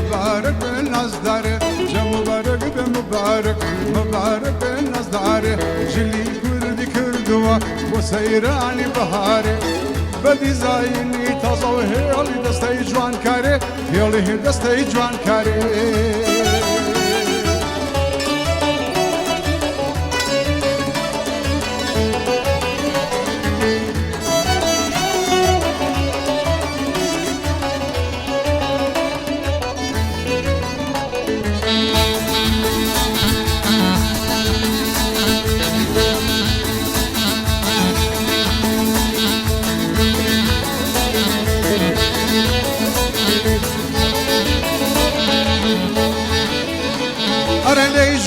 مبارك بالنزداره جا مبارك بمبارك مبارك بالنزداره جلي كردي كردوا وسيراني بهاره بدي زايني تازو هيولي دستي جوان كاري هيولي دستي جوان كاري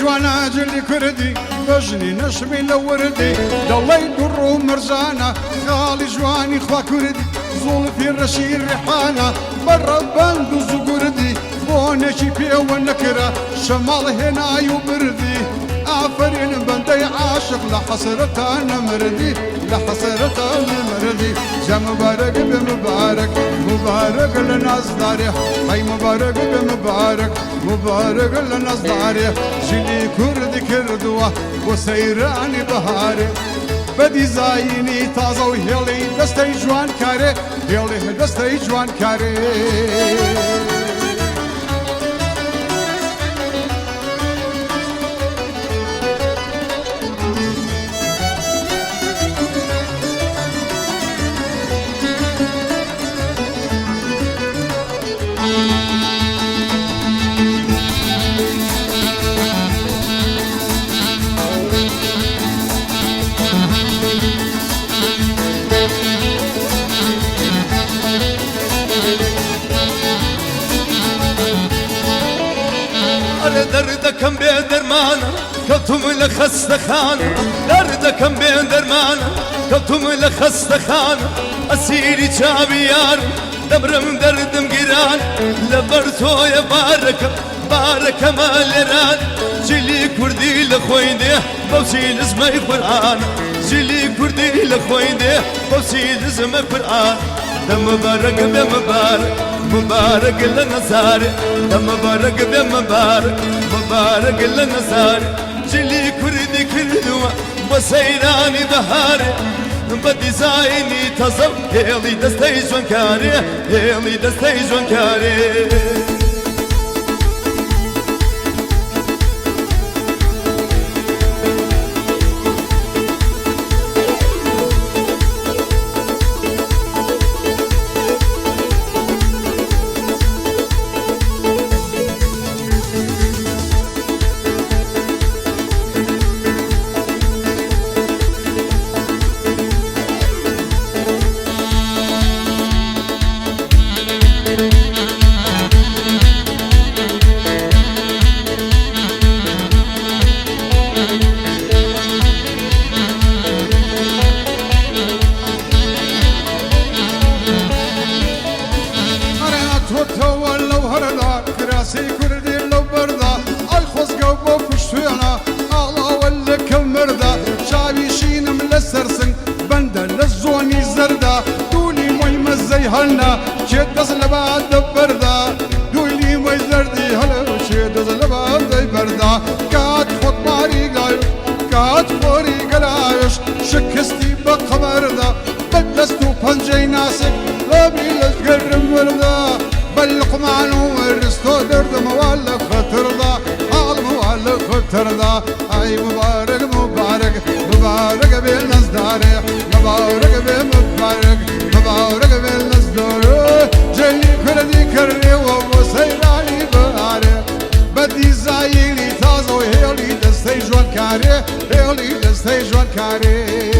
جوانا جلي كردي بجني نشمي لوردي ضلي درو مرجانا خالي جواني خوا كردي زول في الرشير ريحانا برا بندو زقردي بونشي بيه والنكرة شمال هنا يبردي آفرين بندي عاشق لحسرة أنا مردي لحسرة أنا مردي جا مبارك بمبارك مبارك لناس داري هاي مبارك بمبارك مبارك لناس داري جلي كردي كردوا وسيراني بهاري بدي زايني تازه وهيلي دستي جوان كاري هيلي دستي جوان كاري دردكم بدرمانا كتم لخستخانا دردكم بدرمانا كتم لخستخانا أسيري شابيار دبرم دردم جيران لبرتو يا بارك بارك مالران جلي كردي لخوينده بوسيل اسمه قرآن جلي كردي لخوينده بوسيل اسمه قرآن مبارك بمبارك مبارك للنصارى مبارك بمبارك مبارك للنصارى جلي كردي كردوا وسيراني بهاري بدي زايني تصب هيلي دستي جوانكاري هيلي دستي جوانكاري هلنا شد زلبا دبردا دولي ما زردي هلا شد زلبا دبردا كات خط ماري قايل كات فوري قلايش شكستي بقمردا بدستو بنجي ناسك لبي لتقرم وردا بلق معلو ورستو درد موال خطردا حال موال خطردا اي مبارك مبارك مبارك بالنزداري مبارك بمبارك مبارك بالنزداري جلي كردي كري وسيراني بهاري بدي زايلي تازو هيلي دستي جوان كاري هيلي دستي جوان كاري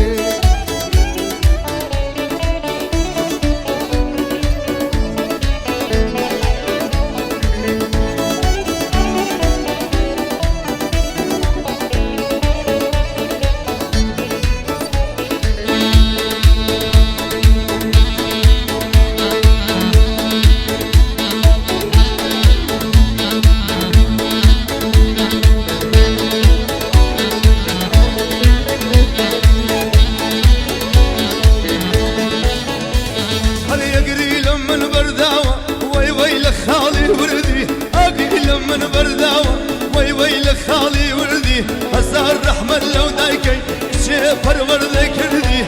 خالي وردي هزار رحمة لو دايكي شي فرور ذكردي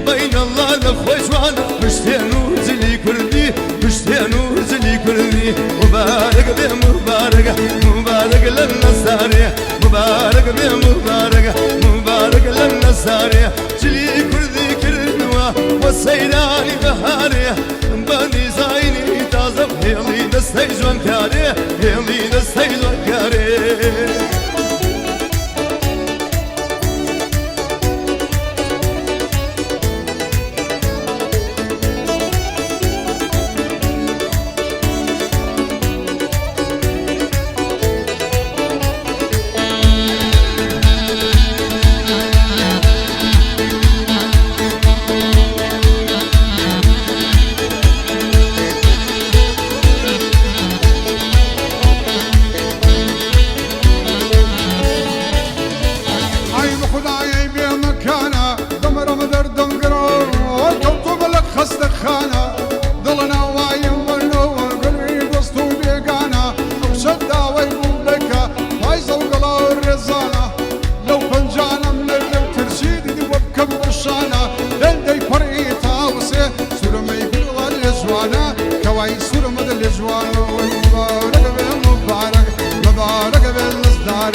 بين الله لخوي جوانا مشتين وزلي كردي مشتين وزلي كردي مبارك به مبارك مبارك للنصاري مبارك به مبارك مبارك للنصاري جلي كردي كردوا وسيراني بهاري بني زايني تازم هيلي دستي جوان كاري هيلي دستي جوان كاري خانه ضلنا وايم ونو قلبي قصتو بيقانا وشدا ويقولك فايزه وقلا الرزانه لو فنجانا من اللي ترشيدي وبكم الشانه لندي فريتا وسي سور ما يقول الجوانا كواي سور مد الجوانا مبارك بالمبارك مبارك بالنصدار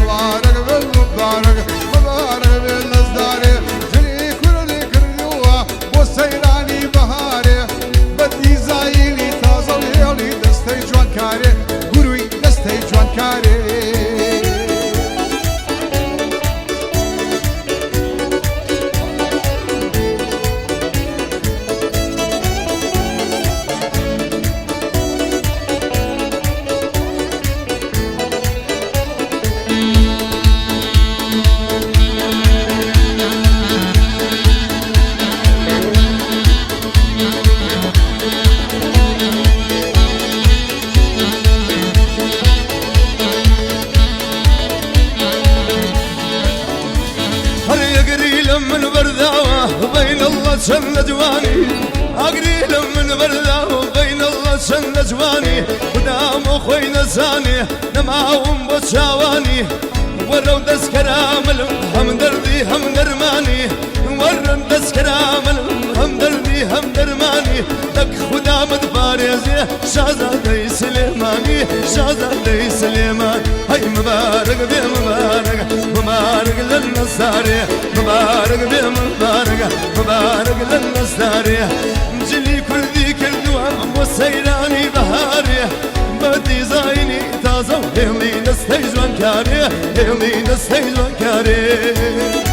مبارك بالمبارك مبارك بالنصدار جري كل كردوا وسيراني بهاره بدي زايلي تازه هيلي دستي جوان كاري قروي دستي جوان كاري من برداوة بين الله شن جواني أقري من برداوة بين الله شن جواني قدام أخوي نساني نماهم بشاواني ورو دسكرامل هم دردي هم درماني ورن دسكرامل هم دردي هم درماني لك خدا مدباريزي شهزادي سليماني شهزادي سليمان هاي مبارك بيه مبارك مبارك للنصاري مبارك بيه مبارك مبارك للنصاري جلي كردي كردوا وسيراني بهاري بدي زايني تازه هيلي دستي جوان كاري هيلي دستي جوان كاري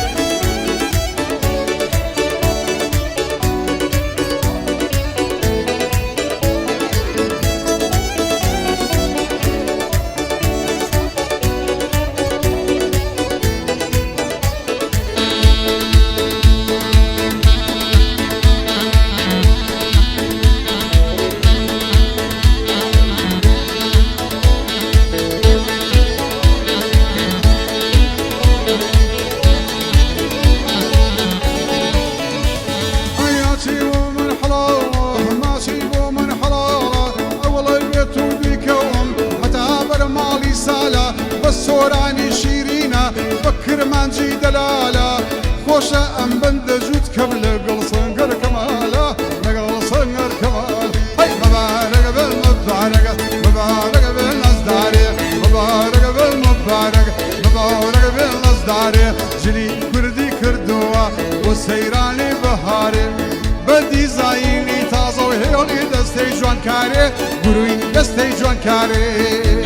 سوراني شيرينا بكر مانجي دلالة خوشة أم بند جود قبل قلصنقر كمالا نقلصنقر كمال هاي مبارك بالمبارك مبارك بالنصداري مبارك بالمبارك مبارك بالنصداري جلي كردي كردوا وسيراني بهاري بدي زايني تازو هيولي دستي جوان كاري قروي دستي جوان كاري